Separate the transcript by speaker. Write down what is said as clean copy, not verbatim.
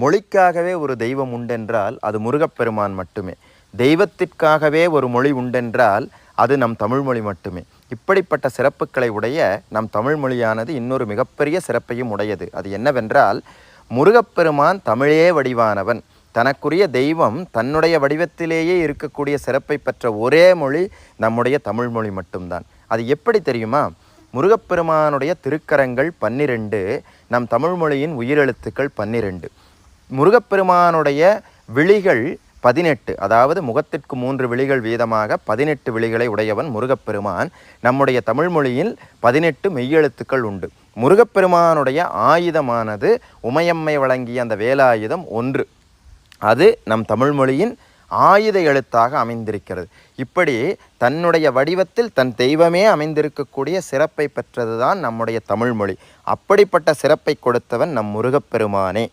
Speaker 1: மொழிக்காகவே ஒரு தெய்வம் உண்டென்றால் அது முருகப்பெருமான் மட்டுமே. தெய்வத்திற்காகவே ஒரு மொழி உண்டென்றால் அது நம் தமிழ்மொழி மட்டுமே. இப்படிப்பட்ட சிறப்புகளை உடைய நம் தமிழ் மொழியானது இன்னொரு மிகப்பெரிய சிறப்பையும் உடையது. அது என்னவென்றால், முருகப்பெருமான் தமிழே வடிவானவன். தனக்குரிய தெய்வம் தன்னுடைய வடிவத்திலேயே இருக்கக்கூடிய சிறப்பை பெற்ற ஒரே மொழி நம்முடைய தமிழ்மொழி மட்டும்தான். அது எப்படி தெரியுமா? முருகப்பெருமானுடைய திருக்கரங்கள் 12, நம் தமிழ்மொழியின் உயிரெழுத்துக்கள் 12. முருகப்பெருமானுடைய விழிகள் 18, அதாவது முகத்திற்கு 3 விழிகள் வீதமாக 18 விழிகளை உடையவன் முருகப்பெருமான். நம்முடைய தமிழ்மொழியில் 18 மெய்யெழுத்துக்கள் உண்டு. முருகப்பெருமானுடைய ஆயுதமானது உமையம்மை வழங்கிய அந்த வேலாயுதம் 1. அது நம் தமிழ்மொழியின் ஆயுத எழுத்தாக அமைந்திருக்கிறது. இப்படி தன்னுடைய வடிவத்தில் தன் தெய்வமே அமைந்திருக்கக்கூடிய சிறப்பை பெற்றதுதான் நம்முடைய தமிழ்மொழி. அப்படிப்பட்ட சிறப்பை கொடுத்தவன் நம் முருகப்பெருமானே.